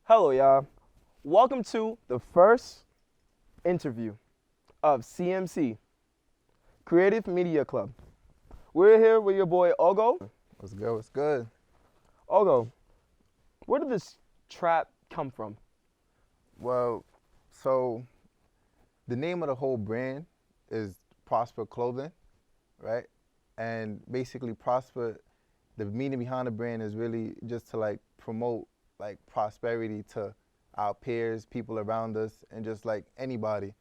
Hello, y'all. Welcome to the first interview of CMC, Creative Media Club. We're here with your boy, Ogo. What's good? What's good? Ogo, where did this trap come from? Well, so the name of the whole brand is Prosper Clothing, right? And basically, Prosper, the meaning behind the brand is really just to like promote like prosperity to our peers, people around us, and just like anybody.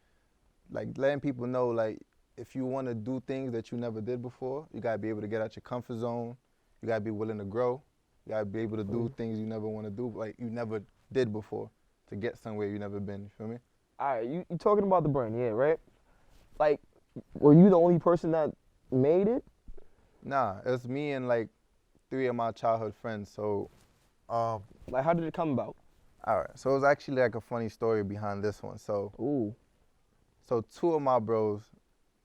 Like letting people know like if you want to do things that you never did before, you gotta be able to get out your comfort zone. You gotta be willing to grow. You gotta be able to do things you never want to do, like you never did before, to get somewhere you never been. You feel me? All right, you talking about the brand, yeah, right? Like, were you the only person that made it? Nah, it was me and like 3 of my childhood friends. So, Like, how did it come about? all right. So it was actually like a funny story behind this one. So Ooh, 2 of my bros,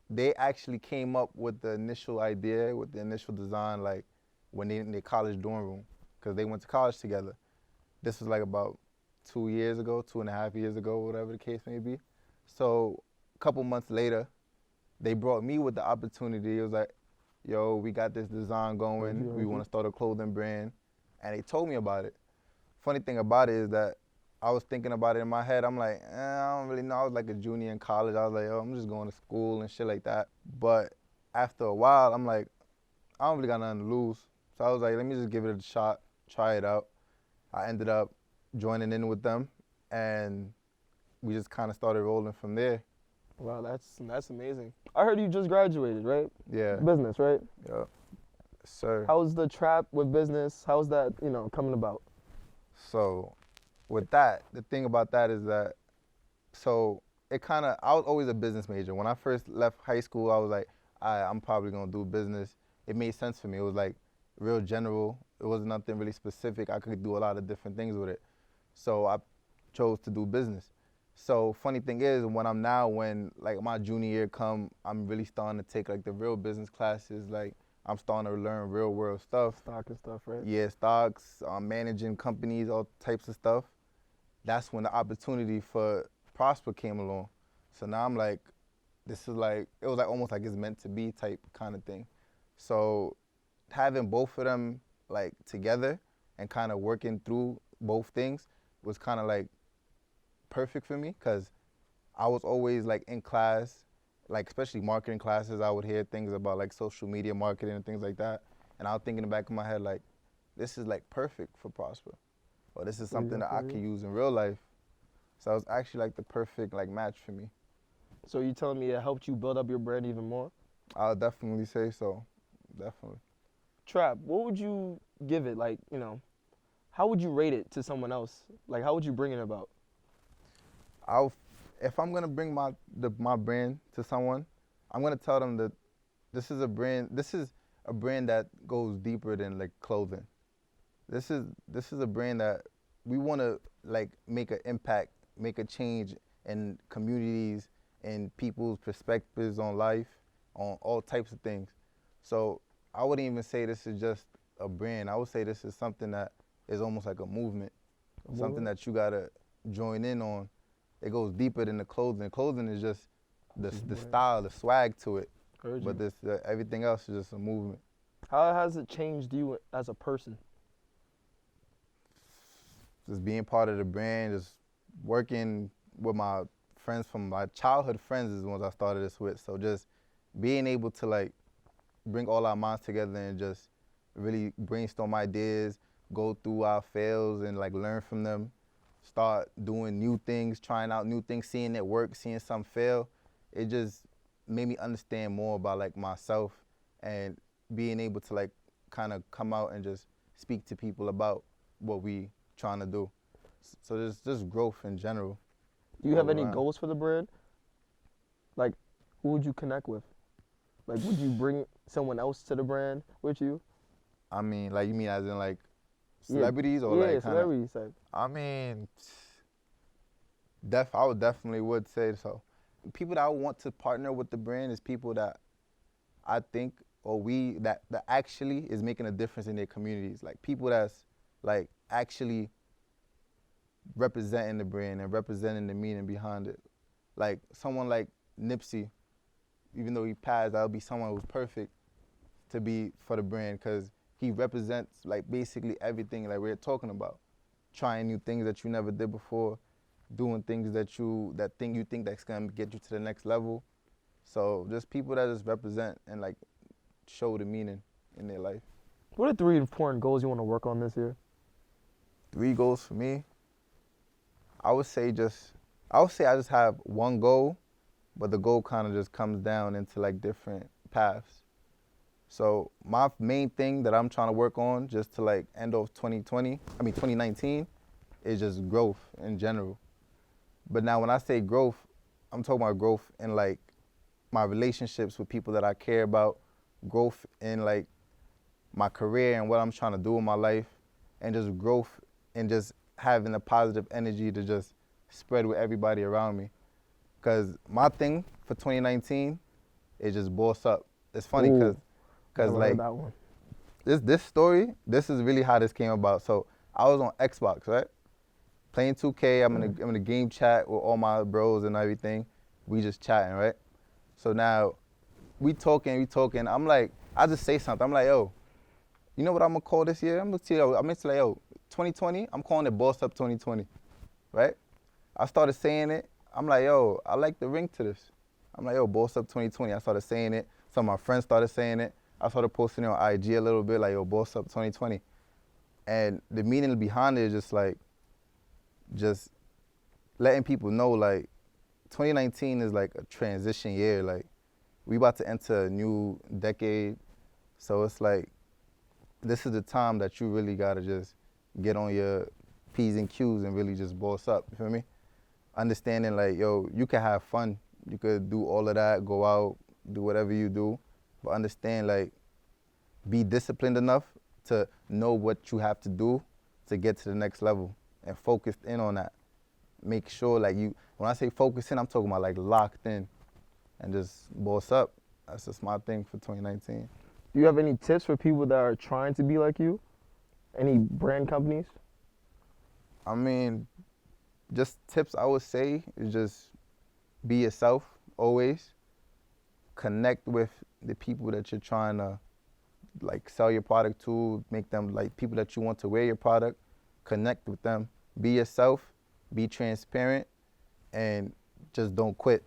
they actually came up with the initial idea, with the initial design, like when they in their college dorm room, because they went to college together. This was like about 2 years ago, 2.5 years ago, whatever the case may be. So a couple months later, they brought me with the opportunity. It was like, yo, we got this design going. We want to start a clothing brand. And they told me about it. Funny thing about it is that I was thinking about it in my head. I'm like, I don't really know. I was like a junior in college. I was like, I'm just going to school and shit like that. But after a while, I'm like, I don't really got nothing to lose. So I was like, let me just give it a shot, try it out. I ended up joining in with them, and we just kind of started rolling from there. wow, that's amazing. I heard you just graduated, right? Yeah. Business, right? Yeah. Sir. How's the trap with business? How's that, coming about? So with that, the thing about that is that, so I was always a business major. When I first left high school, I was like, I'm probably gonna do business. It made sense for me. It was like real general. It wasn't nothing really specific. I could do a lot of different things with it. So I chose to do business. So funny thing is, when like my junior year come, I'm really starting to take like the real business classes. Like I'm starting to learn real world stuff. Stock and stuff, right? Yeah, stocks, managing companies, all types of stuff. That's when the opportunity for Prosper came along. So now I'm like, this is like, it was like almost like it's meant to be type kind of thing. So having both of them like together and kind of working through both things was kind of like perfect for me, because I was always like in class, like especially marketing classes, I would hear things about like social media marketing and things like that. And I was thinking in the back of my head like, this is like perfect for Prosper, or this is something that I could use in real life. So it was actually like the perfect like match for me. So you telling me it helped you build up your brand even more? I'll definitely say so, definitely. Trap, what would you give it? Like, how would you rate it to someone else? Like, how would you bring it about? If I'm gonna bring my brand to someone, I'm gonna tell them that this is a brand. This is a brand that goes deeper than like clothing. This is a brand that we want to like make an impact, make a change in communities and people's perspectives on life, on all types of things. So I wouldn't even say this is just a brand. I would say this is something that is almost like a movement, something that you gotta join in on. It goes deeper than the clothing. Clothing is just the style, the swag to it. But everything else is just a movement. How has it changed you as a person? Just being part of the brand, just working with my friends from my childhood friends is the ones I started this with. So just being able to like bring all our minds together and just really brainstorm ideas, go through our fails and like learn from them, start doing new things, trying out new things, seeing it work, seeing some fail. It just made me understand more about like myself and being able to like kind of come out and just speak to people about what we trying to do. So there's just growth in general. Do you have any around. goals for the brand? Like, who would you connect with? Like, would you bring someone else to the brand with you? I mean, like you mean as in like celebrities or yeah, like celebrities. Like, I mean, I would definitely would say so. People that I want to partner with the brand is people that I think that actually is making a difference in their communities. Like people that's like actually representing the brand and representing the meaning behind it. Like someone like Nipsey, even though he passed, that'll be someone who's perfect to be for the brand because he represents like basically everything like we're talking about. Trying new things that you never did before, doing things that you think that's gonna get you to the next level. So just people that just represent and like show the meaning in their life. What are 3 important goals you want to work on this year? 3 goals for me. I would say I just have one goal, but the goal kind of just comes down into like different paths. So my main thing that I'm trying to work on just to like end off 2019 is just growth in general. But now when I say growth, I'm talking about growth in like my relationships with people that I care about, growth in like my career and what I'm trying to do in my life, and just growth and just having a positive energy to just spread with everybody around me. Because my thing for 2019 is just boss up. It's funny because like that one. this story, this is really how this came about. So I was on Xbox, right? Playing 2K, I'm in a game chat with all my bros and everything. We just chatting, right? So now we talking. I'm like, I just say something. I'm like, yo, you know what I'm gonna call this year? I'm gonna say, yo, 2020, I'm calling it Boss Up 2020, right? I started saying it. I'm like, yo, I like the ring to this. I'm like, yo, Boss Up 2020. I started saying it. Some of my friends started saying it. I started posting it on IG a little bit, like, yo, Boss Up 2020. And the meaning behind it is just like, just letting people know, like, 2019 is like a transition year. Like, we about to enter a new decade. So it's like, this is the time that you really gotta just get on your P's and Q's and really just boss up, you feel me? Understanding like, yo, you can have fun. You could do all of that, go out, do whatever you do, but understand like, be disciplined enough to know what you have to do to get to the next level and focused in on that. Make sure like when I say focus in, I'm talking about like locked in and just boss up. That's just my thing for 2019. Do you have any tips for people that are trying to be like you? Any brand companies? I mean, just tips I would say is just be yourself always. Connect with the people that you're trying to like sell your product to, make them like people that you want to wear your product. Connect with them. Be yourself, be transparent, and just don't quit.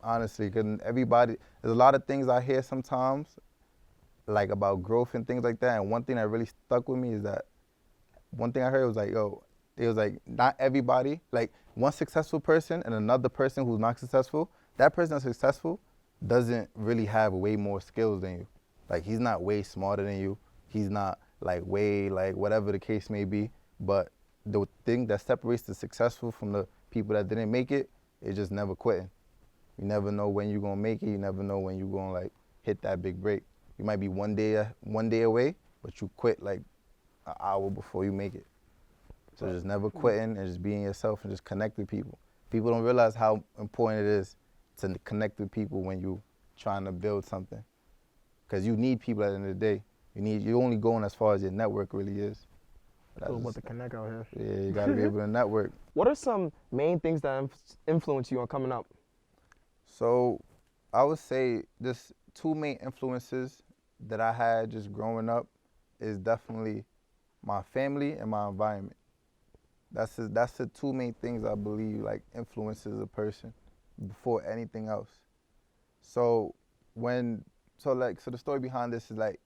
Honestly, because there's a lot of things I hear sometimes like about growth and things like that. And one thing that really stuck with me is that one thing I heard was like, yo, it was like not everybody, like one successful person and another person who's not successful, that person that's successful doesn't really have way more skills than you. Like he's not way smarter than you. He's not like way like whatever the case may be. But the thing that separates the successful from the people that didn't make it is just never quitting. You never know when you're gonna make it. You never know when you're gonna like hit that big break. You might be one day away, but you quit like an hour before you make it. So just never quitting and just being yourself and just connect with people. People don't realize how important it is to connect with people when you're trying to build something. Because you need people at the end of the day. You're only going as far as your network really is. That's about to connect out here. Yeah, you gotta be able to network. What are some main things that influence you on coming up? So I would say just 2 main influences that I had just growing up is definitely my family and my environment. That's the 2 main things I believe like influences a person before anything else. So the story behind this is like,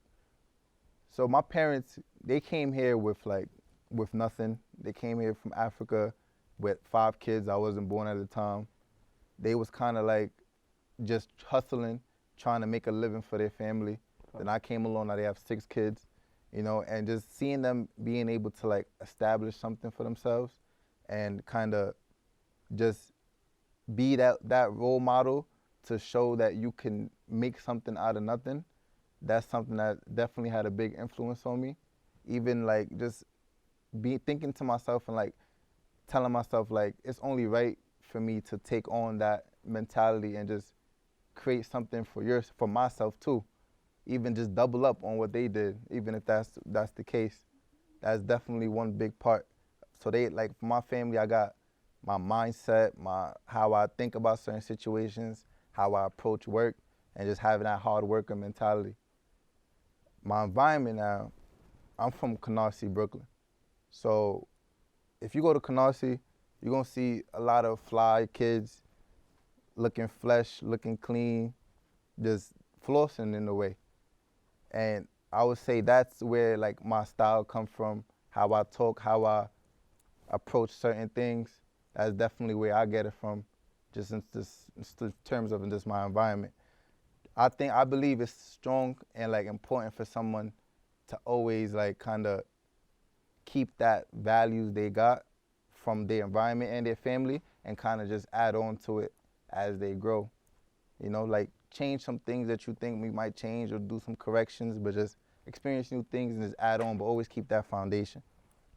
so my parents, they came here with nothing. They came here from Africa with 5 kids. I wasn't born at the time. They was kind of like just hustling, trying to make a living for their family. Then I came along, now they have 6 kids, and just seeing them being able to like establish something for themselves and kind of just be that role model to show that you can make something out of nothing. That's something that definitely had a big influence on me. Even like just thinking to myself and like telling myself like it's only right for me to take on that mentality and just create something for myself too. Even just double up on what they did, even if that's the case. That's definitely one big part So they, like, for my family, I got my mindset, how I think about certain situations, how I approach work, and just having that hard worker mentality. My environment now, I'm from Canarsie, Brooklyn. So if you go to Canarsie, you're gonna see a lot of fly kids looking fresh, looking clean, just flossing in a way. And I would say that's where like my style comes from, how I talk, how I approach certain things. That's definitely where I get it from, just in terms of just my environment. I believe it's strong and like important for someone to always like kind of keep that values they got from their environment and their family and kind of just add on to it as they grow. You know, like change some things that you think we might change or do some corrections, but just experience new things and just add on, but always keep that foundation.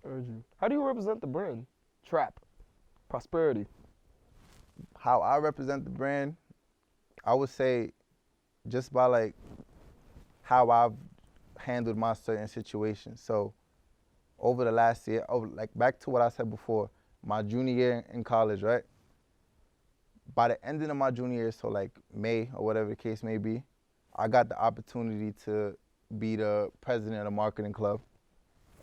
Urge you. How do you represent the brand? Trap, prosperity. How I represent the brand, I would say just by like how I've handled my certain situations. So over the last year, like back to what I said before, my junior year in college, right? By the ending of my junior year, so like May or whatever the case may be, I got the opportunity to be the president of the marketing club.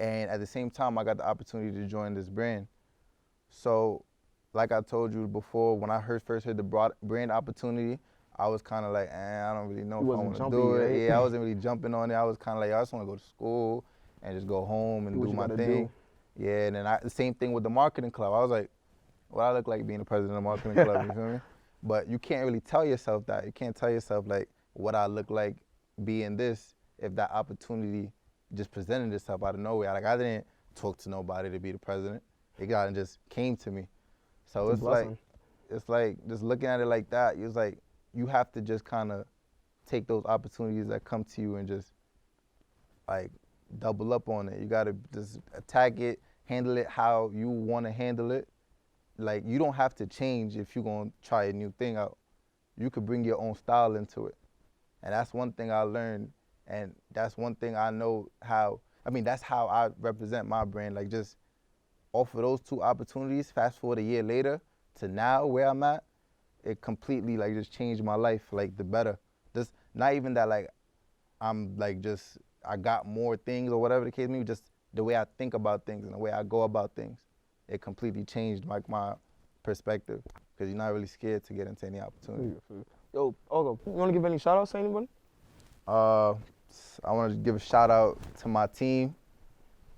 And at the same time, I got the opportunity to join this brand. So like I told you before, when I first heard the brand opportunity, I was kind of like, I don't really know if I want to do it. Right? Yeah, I wasn't really jumping on it. I was kind of like, I just want to go to school and just go home and do my thing. Yeah, and then the same thing with the marketing club. I was like, what I look like being the president of the marketing club, you feel me? But you can't really tell yourself that. You can't tell yourself like what I look like being this if that opportunity just presented itself out of nowhere. Like I didn't talk to nobody to be the president. It got and just came to me. So it's like just looking at it like that, it's like you have to just kind of take those opportunities that come to you and just like double up on it. You got to just attack it, handle it how you want to handle it. Like you don't have to change if you're going to try a new thing out. You could bring your own style into it. And that's one thing I learned, and that's one thing I know that's how I represent my brand. Like just off of those two opportunities, fast forward a year later to now where I'm at, it completely like just changed my life like the better. Just not even that like I'm like just I got more things or whatever the case may be, just the way I think about things and the way I go about things. It completely changed like my perspective because you're not really scared to get into any opportunity. Yo, Olga, you want to give any shout outs to anybody? I want to give a shout out to my team,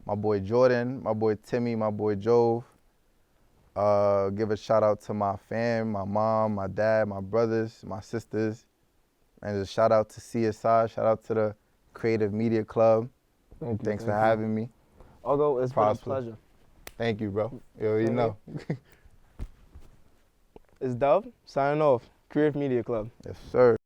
my boy Jordan, my boy Timmy, my boy Jove. Give a shout out to my fam, my mom, my dad, my brothers, my sisters. And just shout out to CSI, shout out to the Creative Media Club. Thanks for having me. Olga, it's been a pleasure. Thank you, bro. Yo, you know. It's Dove, signing off. Creative Media Club. Yes, sir.